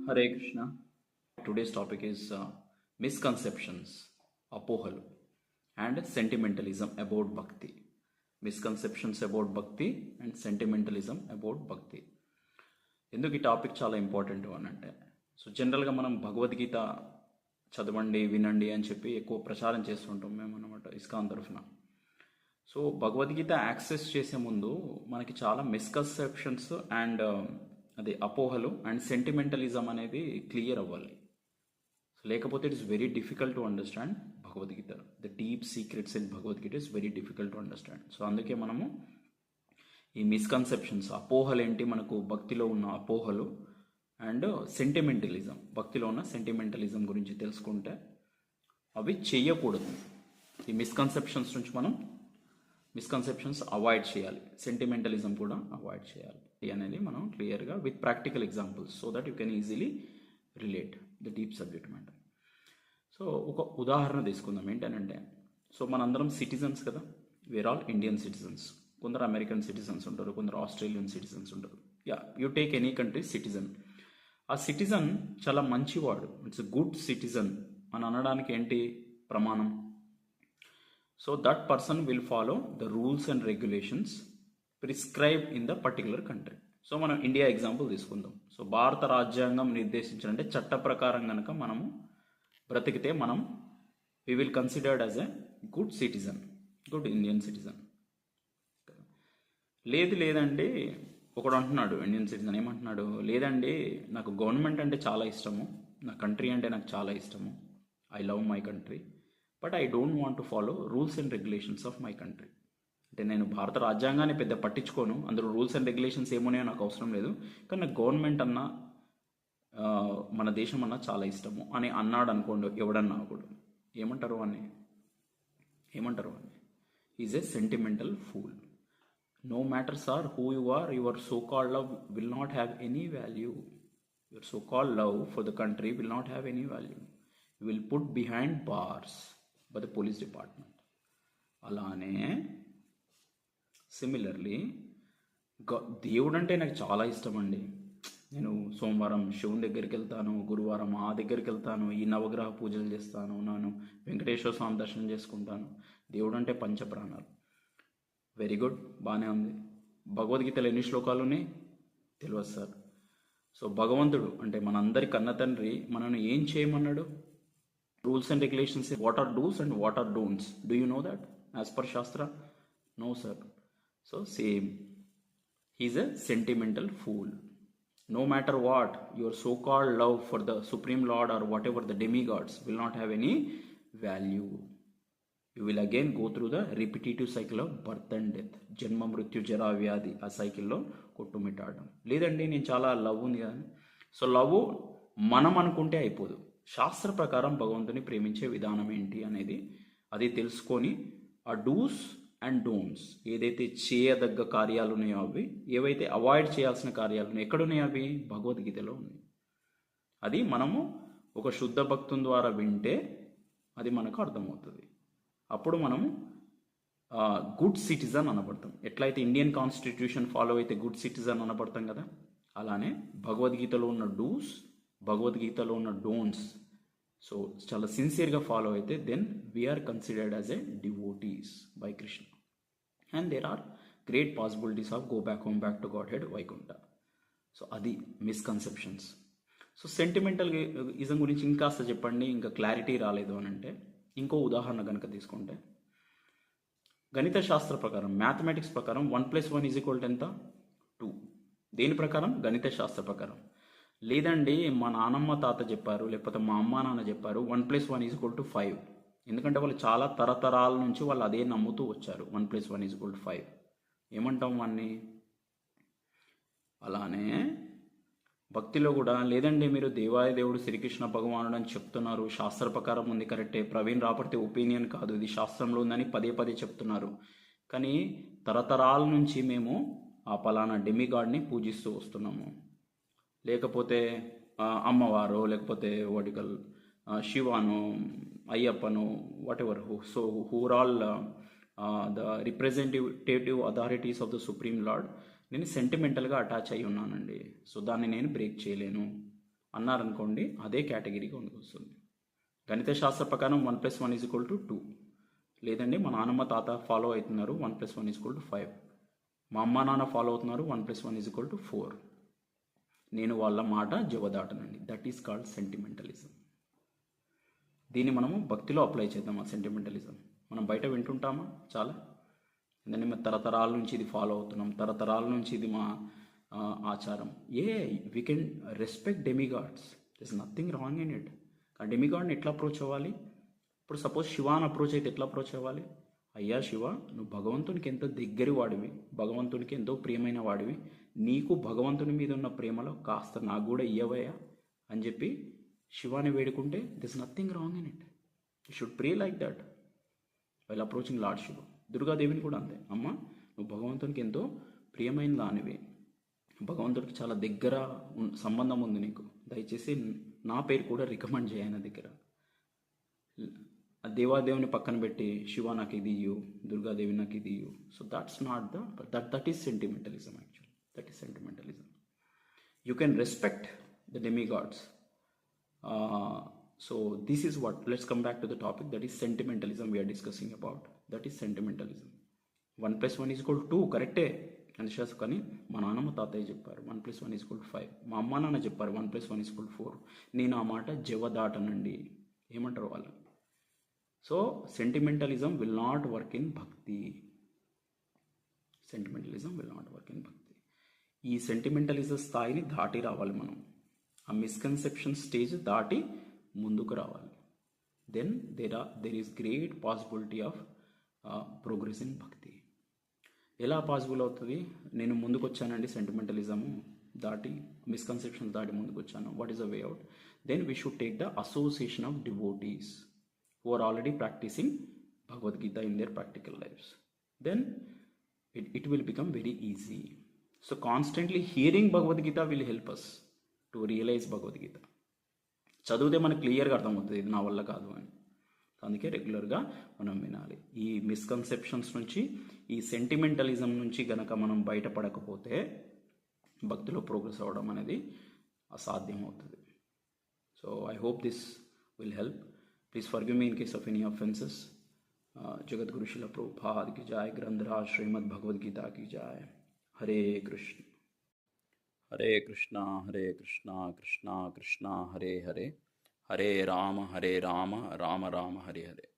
Hare Krishna. Today's topic is misconceptions, apohalu, and sentimentalism about bhakti. Misconceptions about bhakti and sentimentalism about bhakti. ఎందుకు ఈ topic చాలా important అని అంటే, so జనరల్గా మనం భగవద్గీత చదవండి వినండి అని చెప్పి ఎక్కువ ప్రచారం చేస్తుంటాం మేము అనమాట ఇస్కాన్ తరఫున. సో భగవద్గీత యాక్సెస్ చేసే ముందు మనకి చాలా మిస్కన్సెప్షన్స్ అండ్ అది అపోహలు అండ్ సెంటిమెంటలిజం అనేది క్లియర్ అవ్వాలి. సో లేకపోతే it is very difficult to understand Bhagavad Gita. The deep secrets in Bhagavad Gita is very difficult to understand. So అందుకే మనము ఈ మిస్కన్సెప్షన్స్, అపోహలు ఏంటి, మనకు భక్తిలో ఉన్న అపోహలు అండ్ సెంటిమెంటలిజం, భక్తిలో ఉన్న సెంటిమెంటలిజం గురించి తెలుసుకుంటే అవి చెయ్యకూడదు. ఈ మిస్కన్సెప్షన్స్ నుంచి మనం మిస్కన్సెప్షన్స్ అవాయిడ్ చేయాలి, సెంటిమెంటలిజం కూడా అవాయిడ్ చేయాలి అనేది మనం క్లియర్గా with practical examples so that you can easily relate the deep subject matter. So ఒక ఉదాహరణ తీసుకుందాం. ఏంటనంటే, సో మనందరం సిటిజన్స్ కదా, వేర్ ఆల్ ఇండియన్ సిటిజన్స్. కొందరు అమెరికన్ సిటిజన్స్ ఉంటారు, కొందరు ఆస్ట్రేలియన్ సిటిజన్స్ ఉంటారు. You take any country citizen. ఆ సిటిజన్ చాలా మంచివాడు, ఇట్స్ గుడ్ సిటిజన్ అని అనడానికి ఏంటి ప్రమాణం? So that person will follow the rules and regulations prescribe in the particular country. So మనం ఇండియా ఎగ్జాంపుల్ తీసుకుందాం. సో భారత రాజ్యాంగం నిర్దేశించాలంటే చట్ట ప్రకారం కనుక మనము బ్రతికితే మనం we will considered as a good citizen, good Indian citizen. లేదండి, ఒకడు అంటున్నాడు ఇండియన్ సిటిజన్ ఏమంటున్నాడు, లేదండి నాకు గవర్నమెంట్ అంటే చాలా ఇష్టము, నా కంట్రీ అంటే నాకు చాలా ఇష్టము, I love my country, but I don't want to follow rules and regulations of my country. అంటే నేను భారత రాజ్యాంగాన్ని పెద్ద పట్టించుకోను, అందులో రూల్స్ అండ్ రెగ్యులేషన్స్ ఏమున్నాయో నాకు అవసరం లేదు, కానీ నాకు గవర్నమెంట్ అన్నా మన దేశం అన్నా చాలా ఇష్టము అని అన్నాడు అనుకోండి ఎవడన్నా ఒకడు. ఏమంటారు అని is a sentimental fool. No matter sir who you are, your so-called love will not have any value. Your so-called love for the country will not have any value. You will put behind bars by the police department. అలానే similarly దేవుడు అంటే నాకు చాలా ఇష్టం అండి, నేను సోమవారం శివుని దగ్గరికి వెళ్తాను, గురువారం ఆ దగ్గరికి వెళ్తాను, ఈ నవగ్రహ పూజలు చేస్తాను, నేను వెంకటేశ్వర స్వామి దర్శనం చేసుకుంటాను, దేవుడు అంటే పంచప్రాణాలు. వెరీ గుడ్, బాగానే ఉంది. భగవద్గీతలో ఎన్ని శ్లోకాలు ఉన్నాయి తెలియదు సార్. సో భగవంతుడు అంటే మనందరి కన్న తండ్రి మనల్ని ఏం చేయమన్నాడు? Rules and regulations, what are do's and what are don'ts. Do you know that as per shastra? No sir. So same, he is a sentimental fool. No matter what, your so-called love for the Supreme Lord or whatever the demigods will not have any value. You will again go through the repetitive cycle of birth and death. జన్మ మృత్యు జరా వ్యాధి, ఆ సైకిల్లో కొట్టుమిట్టాడడం. లేదండి నేను చాలా love ఉంది కదా. సో లవ్ మనం అనుకుంటే అయిపోదు. శాస్త్ర ప్రకారం భగవంతుని ప్రేమించే విధానం ఏంటి అనేది అది తెలుసుకొని ఆ డూస్ అండ్ డోంట్స్, ఏదైతే చేయదగ్గ కార్యాలు ఉన్నాయో అవి, ఏవైతే అవాయిడ్ చేయాల్సిన కార్యాలు ఉన్నాయో ఎక్కడున్నాయి అవి భగవద్గీతలో ఉన్నాయి. అది మనము ఒక శుద్ధ భక్తుని ద్వారా వింటే అది మనకు అర్థమవుతుంది. అప్పుడు మనము గుడ్ సిటిజన్ అనబడతాం. ఎట్లయితే ఇండియన్ కాన్స్టిట్యూషన్ ఫాలో అయితే గుడ్ సిటిజన్ అనబడతాం కదా, అలానే భగవద్గీతలో ఉన్న డూస్, భగవద్గీతలో ఉన్న డోంట్స్ సో చాలా సిన్సియర్గా ఫాలో అయితే then we are considered as a devotees by Krishna. And there are great possibilities of go back home back to godhead Vaikuntha. So అది మిస్కన్సెప్షన్స్. సో సెంటిమెంటల్ ఇజం గురించి ఇంకాస్త చెప్పండి, ఇంకా క్లారిటీ రాలేదు అని అంటే ఇంకో ఉదాహరణ కనుక తీసుకుంటే, గణిత శాస్త్ర ప్రకారం, మ్యాథమెటిక్స్ ప్రకారం 1+1 ఎంత? 2. దేని ప్రకారం? గణిత శాస్త్ర ప్రకారం. లేదండి మా నానమ్మ తాత చెప్పారు, లేకపోతే మా అమ్మ నాన్న చెప్పారు 1+1 5. ఎందుకంటే వాళ్ళు చాలా తరతరాల నుంచి వాళ్ళు అదే నమ్ముతూ వచ్చారు, 1+1 5. ఏమంటాం వాన్ని? అలానే భక్తిలో కూడా లేదండి మీరు దేవాయ దేవుడు శ్రీకృష్ణ భగవానుడు అని చెప్తున్నారు, శాస్త్ర ప్రకారం ఉంది కరెక్టే, ప్రవీణ్ రాపర్తి ఒపీనియన్ కాదు, ఇది శాస్త్రంలో ఉందని పదే చెప్తున్నారు, కానీ తరతరాల నుంచి మేము ఆ పలానా డెమిగాడ్ని పూజిస్తూ వస్తున్నాము, లేకపోతే అమ్మవారు, లేకపోతే వాటికల్ శివాను, అయ్యప్పను, whatever so who're all the representative authorities of the supreme lord, నేను సెంటిమెంటల్గా అటాచ్ అయి ఉన్నానండి. సో దాన్ని నేను బ్రేక్ చేయలేను. అన్నారనుకోండి, అదే కేటగిరీగా వస్తుంది. గణిత శాస్త్ర ప్రకారం 1+1 = 2. లేదండి మా నాన్నమ్మ తాత ఫాలో అవుతున్నారు 1+1 = 5. మా అమ్మ నాన్న ఫాలో అవుతున్నారు 1+1 = 4. నేను వాళ్ళ మాట జవదాటనండి. That is called sentimentalism. దీన్ని మనము భక్తిలో అప్లై చేద్దాం. ఆ సెంటిమెంటలిజం మనం బయట వింటుంటామా చాలా. ఎందుకంటే మేము తరతరాల నుంచి ఇది ఫాలో అవుతున్నాం, తరతరాల నుంచి ఇది మా ఆచారం. We can respect demigods, this nothing wrong in it. ఆ డెమిగాడ్ని ఎట్లా అప్రోచ్ అవ్వాలి? ఇప్పుడు సపోజ్ శివాని అప్రోచ్ అయితే ఎట్లా అప్రోచ్ అవ్వాలి? అయ్యా శివ, నువ్వు భగవంతునికి ఎంతో దగ్గరి వాడివి, భగవంతునికి ఎంతో ప్రియమైన వాడివి, నీకు భగవంతుని మీద ఉన్న ప్రేమలో కాస్త నాకు కూడా ఇయ్యవయ్యా అని చెప్పి శివాని వేడుకుంటే this nothing wrong in it. You should pray like that while approaching lord Shiva. దుర్గాదేవిని కూడా అంతే. అమ్మ, నువ్వు భగవంతునికి ఎంతో ప్రియమైన దానివి, భగవంతుడికి చాలా దగ్గర సంబంధం ఉంది నీకు, దయచేసి నా పేరు కూడా రికమెండ్ చేయ ఆయన దగ్గర. ఆ దేవాదేవుని పక్కన పెట్టి శివ నాకు ఇది ఇయ్యు, దుర్గాదేవి నాకు ఇది ఇయ్యు. So that's not that is sentimentalism actually. That is sentimentalism. You can respect the demigods. So this is what, let's come back to the topic, that is sentimentalism we are discussing about. That is sentimentalism. 1+1 = 2 కరెక్టే అనుశాస్, కానీ మా నాన్నమ్మ తాతయ్య చెప్పారు 1+1 = 5. మా అమ్మ నాన్న చెప్పారు 1+1 = 4. నేను ఆ మాట జవదాటనండి. ఏమంటారు వాళ్ళు? So sentimentalism will not work in bhakti. Sentimentalism will not work in bhakti. ఈ సెంటిమెంటలిజం స్థాయిని దాటి రావాలి మనం. ఆ మిస్కన్సెప్షన్ స్టేజ్ దాటి ముందుకు రావాలి. Then there is great possibility of progress in bhakti. ఎలా పాసిబుల్ అవుతుంది? నేను ముందుకు వచ్చానండి, సెంటిమెంటలిజము దాటి, మిస్కన్సెప్షన్స్ దాటి ముందుకు వచ్చాను. What is the way out? Then we should take the association of devotees who are already practicing Bhagavad Gita in their practical lives. Then it will become very easy. So constantly hearing Bhagavad Gita will help us to realize Bhagavad Gita. చదివితే మనకు క్లియర్గా అర్థమవుతుంది ఇది నా వల్ల కాదు అని. అందుకే రెగ్యులర్గా మనం వినాలి. ఈ మిస్కన్సెప్షన్స్ నుంచి, ఈ సెంటిమెంటలిజం నుంచి గనక మనం బయటపడకపోతే భక్తిలో ప్రోగ్రెస్ అవ్వడం అనేది అసాధ్యం అవుతుంది. So I hope this will help. Please forgive me in case of any offenses. Jagat Guru Srila Prabhupada ki jai, Grandhara Srimad Bhagavad Gita ki jai. Hare Krishna. Hare Krishna, Hare Krishna, Krishna Krishna, Hare Hare. Hare Rama, Rama Rama, Hare Hare.